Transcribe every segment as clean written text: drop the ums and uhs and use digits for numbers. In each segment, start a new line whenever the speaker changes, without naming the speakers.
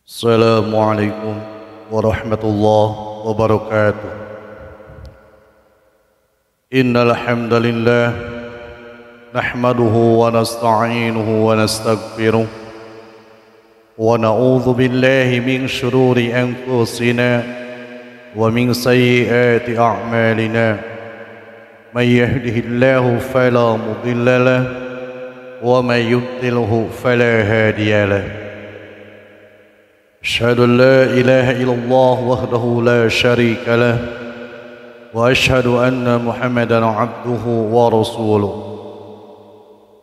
Assalamualaikum warahmatullahi wabarakatuh. Innal hamdalillah nahmaduhu wa nasta'inuhu wa nastaghfiruh wa na'udzu billahi min shururi anfusina wa min sayyiati a'malina. May yahdihillahu fala mudilla lahu wa may yudlilhu fala hadiya lahu. أشهد أن لا إله إلا الله وحده لا شريك له وأشهد أن محمدا عبده ورسوله.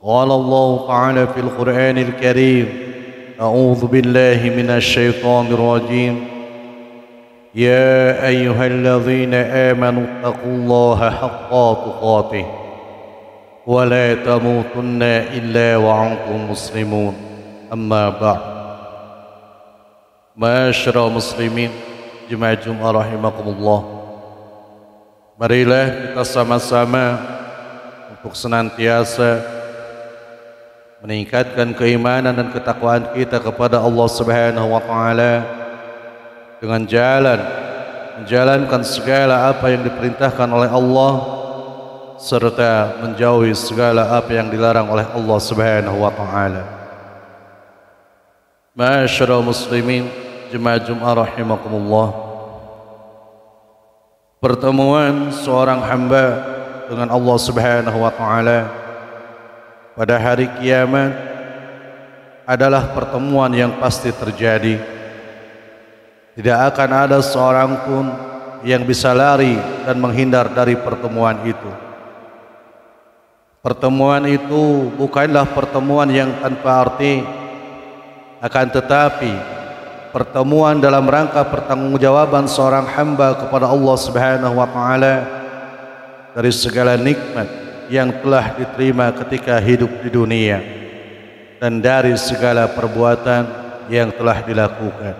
قال الله تعالى في القرآن الكريم: أعوذ بالله من الشيطان الرجيم. يا أيها الذين آمنوا اتقوا الله حق تقاته ولا تموتن إلا وأنتم مسلمون. أما بعد. Masyarakat muslimin, jemaah Jumat rahimakumullah. Marilah kita sama-sama untuk senantiasa meningkatkan keimanan dan ketakwaan kita kepada Allah Subhanahu wa taala dengan menjalankan segala apa yang diperintahkan oleh Allah serta menjauhi segala apa yang dilarang oleh Allah Subhanahu wa taala. Masyarakat muslimin, jemaah Jumat rahimakumullah. Pertemuan seorang hamba dengan Allah Subhanahu wa taala pada hari kiamat adalah pertemuan yang pasti terjadi. Tidak akan ada seorang pun yang bisa lari dan menghindar dari pertemuan itu. Pertemuan itu bukanlah pertemuan yang tanpa arti, akan tetapi pertemuan dalam rangka pertanggungjawaban seorang hamba kepada Allah Subhanahu wa taala dari segala nikmat yang telah diterima ketika hidup di dunia dan dari segala perbuatan yang telah dilakukan.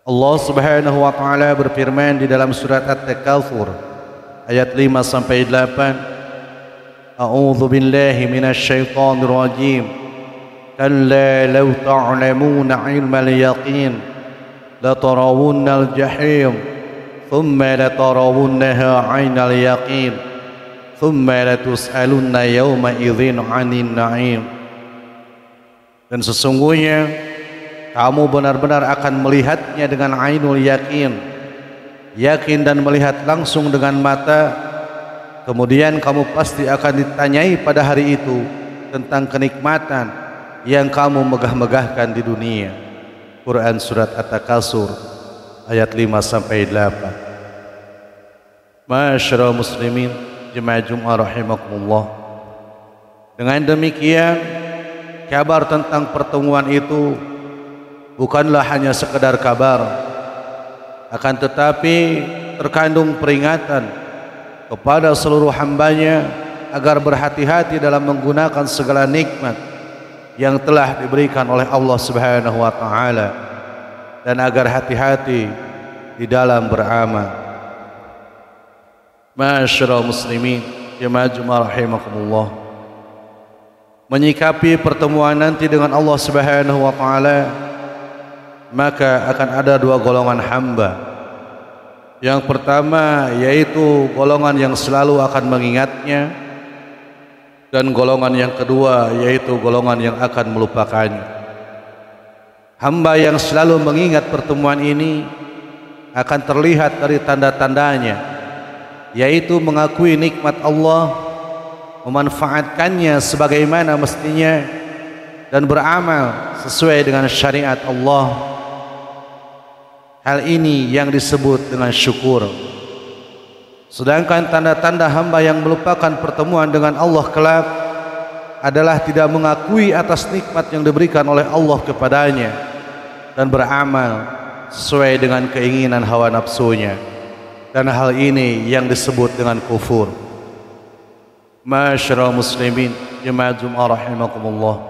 Allah Subhanahu wa taala berfirman di dalam surat At-Takatsur ayat 5 sampai 8. A'udzu billahi minasyaitonir rajim. كلا لو تعلمون علم اليقين لترون الجحيم ثم لترونها عين اليقين ثم لتسألن يومئذ عن النعيم. Dan sesungguhnya kamu benar-benar akan melihatnya dengan ainul yakin, yakin dan melihat langsung dengan mata. Kemudian kamu pasti akan ditanyai pada hari itu tentang kenikmatan yang kamu megah-megahkan di dunia. Quran surat At-Takatsur ayat 5 sampai 8. Masyarakat muslimin, jemaah Jumat rahimakumullah. Dengan demikian, kabar tentang pertemuan itu bukanlah hanya sekedar kabar, akan tetapi terkandung peringatan kepada seluruh hambanya agar berhati-hati dalam menggunakan segala nikmat yang telah diberikan oleh Allah Subhanahu wa taala dan agar hati-hati di dalam beramal. Masyarakat muslimin, jemaah Jumat rahimakumullah. Menyikapi pertemuan nanti dengan Allah Subhanahu wa taala, maka akan ada dua golongan hamba. Yang pertama yaitu golongan yang selalu akan mengingatnya, dan golongan yang kedua yaitu golongan yang akan melupakannya. Hamba yang selalu mengingat pertemuan ini akan terlihat dari tanda-tandanya, yaitu mengakui nikmat Allah, memanfaatkannya sebagaimana mestinya, dan beramal sesuai dengan syariat Allah. Hal ini yang disebut dengan syukur. Sedangkan tanda-tanda hamba yang melupakan pertemuan dengan Allah kelak adalah tidak mengakui atas nikmat yang diberikan oleh Allah kepadanya dan beramal sesuai dengan keinginan hawa nafsunya. Dan hal ini yang disebut dengan kufur. Masyarakat muslimin, jemaah Jumat rahimakumullah.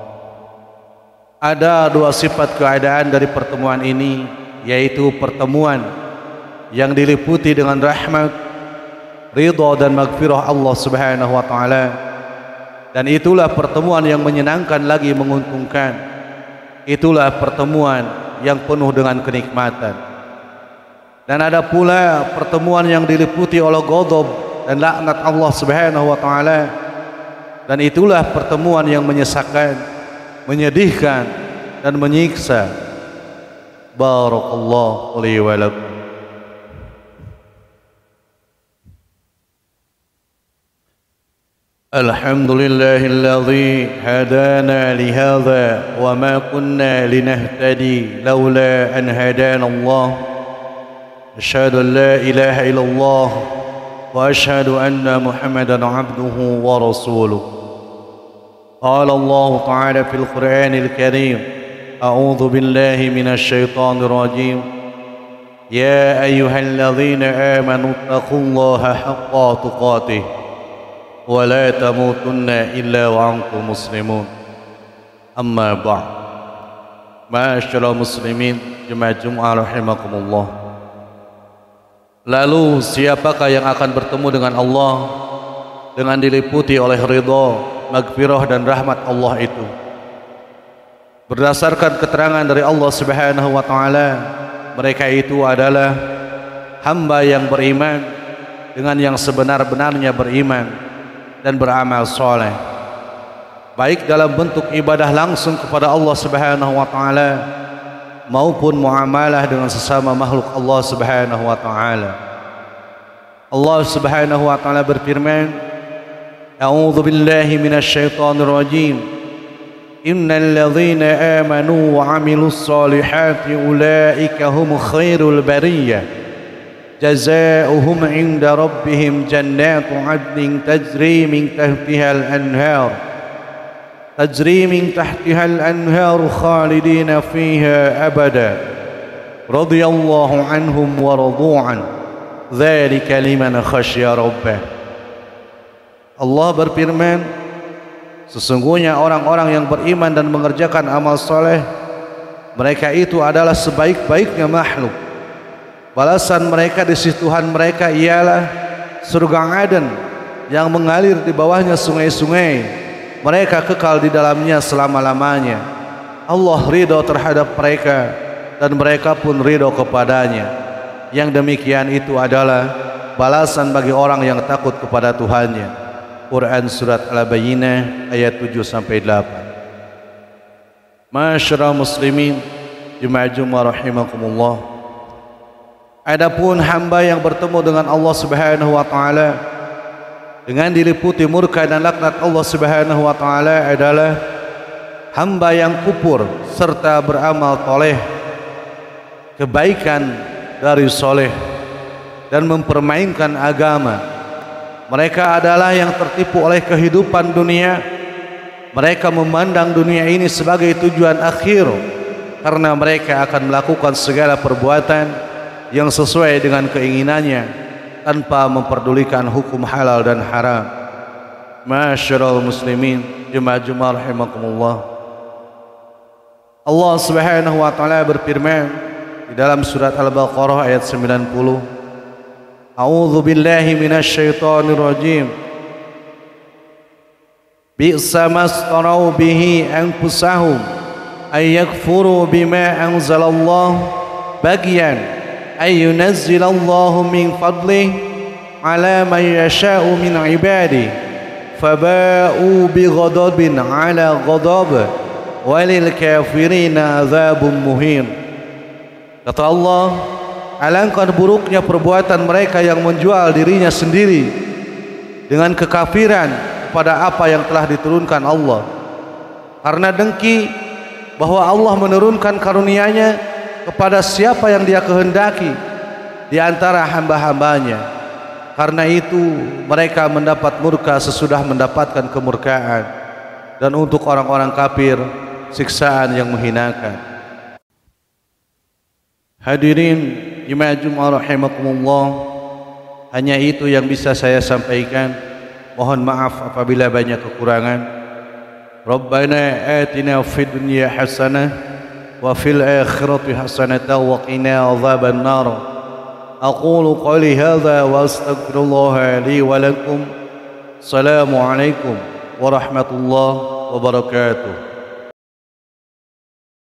Ada dua sifat keadaan dari pertemuan ini, yaitu pertemuan yang diliputi dengan rahmat, ridha dan maghfirah Allah Subhanahu wa taala, dan itulah pertemuan yang menyenangkan lagi menguntungkan. Itulah pertemuan yang penuh dengan kenikmatan. Dan ada pula pertemuan yang diliputi oleh ghadab dan laknat Allah Subhanahu wa taala. Dan itulah pertemuan yang menyesakan, menyedihkan dan menyiksa. Barakallahu li wa lakum. Alhamdulillahilladzi hadana li hadza wa ma kunna linahtadi laula an hadana Allah. Asyhadu an la ilaha illallah wa asyhadu anna Muhammadan abduhu wa rasuluh. Qala Allah ta'ala fil Qur'anil Karim, a'udzu billahi minasy syaithanir rajim. Ya ayyuhalladzina amanu taqullaha haqqa tuqatih wa la tamutunna illa wa antum muslimun. Amma ba'd. Ma'asyiral muslimin, jemaah Jumat rahimakumullah. Lalu siapakah yang akan bertemu dengan Allah dengan diliputi oleh ridha, maghfirah dan rahmat Allah itu? Berdasarkan keterangan dari Allah Subhanahu wa taala, mereka itu adalah hamba yang beriman dengan yang sebenar-benarnya beriman dan beramal soleh, baik dalam bentuk ibadah langsung kepada Allah Subhanahu wa taala maupun muamalah dengan sesama makhluk Allah Subhanahu wa taala. Allah Subhanahu wa taala berfirman, A'udzu billahi minasy syaithanir rajim. Innal ladzina amanu wa 'amilus solihati ulaika hum khairul bariyah. Jazaohum 'inda rabbihim jannatu 'adnin tajri min tahtiha al-anhar. تجري من تحتها الأنهار خالدين فيها أبدا رضي الله عنهم ورضوا عنه ذلك لمن خشي ربه. Allah berfirman, sesungguhnya orang-orang yang beriman dan mengerjakan amal soleh, mereka itu adalah sebaik-baiknya makhluk. Balasan mereka di sisi Tuhan mereka ialah surga Aden yang mengalir di bawahnya sungai-sungai. Mereka kekal di dalamnya selama-lamanya. Allah ridho terhadap mereka dan mereka pun ridho kepadanya. Yang demikian itu adalah balasan bagi orang yang takut kepada Tuhannya. Quran Surat Al-Bayyinah ayat 7-8. Ma'asyiral muslimin, jemaah Jumat rahimakumullah. Adapun hamba yang bertemu dengan Allah Subhanahu wa taala dengan diliputi murka dan laknat Allah Subhanahu wa taala adalah hamba yang kufur serta beramal toleh, kebaikan dari soleh dan mempermainkan agama. Mereka adalah yang tertipu oleh kehidupan dunia. Mereka memandang dunia ini sebagai tujuan akhir karena mereka akan melakukan segala perbuatan yang sesuai dengan keinginannya tanpa memperdulikan hukum halal dan haram. Ma'asyiral muslimin, jemaah Jumat rahimakumullah. Allah Subhanahu wa taala berfirman di dalam surat Al-Baqarah ayat 90, A'udzu billahi minasy syaithanir rajim. Bi'sa mastarau bihi anfusahum ay yakfuru bima anzalallahu bagyan ay yunazzilallahu min fadlihi ala man yasha'u min ibadihi faba'u bi ghadabin ala ghadab walil kafirina adzabun muhin. Kata Allah, alangkah buruknya perbuatan mereka yang menjual dirinya sendiri dengan kekafiran kepada apa yang telah diturunkan Allah, karena dengki bahwa Allah menurunkan karunia-Nya kepada siapa yang Dia kehendaki di antara hamba-hambanya. Karena itu mereka mendapat murka sesudah mendapatkan kemurkaan, dan untuk orang-orang kafir siksaan yang menghinakan. Hadirin jemaah Jumat rahimakumullah, hanya itu yang bisa saya sampaikan. Mohon maaf apabila banyak kekurangan. Rabbana atina fid dunya hasanah wa fil akhirati hasanatan wa qina adzaban nar. Aqulu qawli hadza wa astaghfirullah li wa lakum. Assalamu alaikum warahmatullahi wabarakatuh.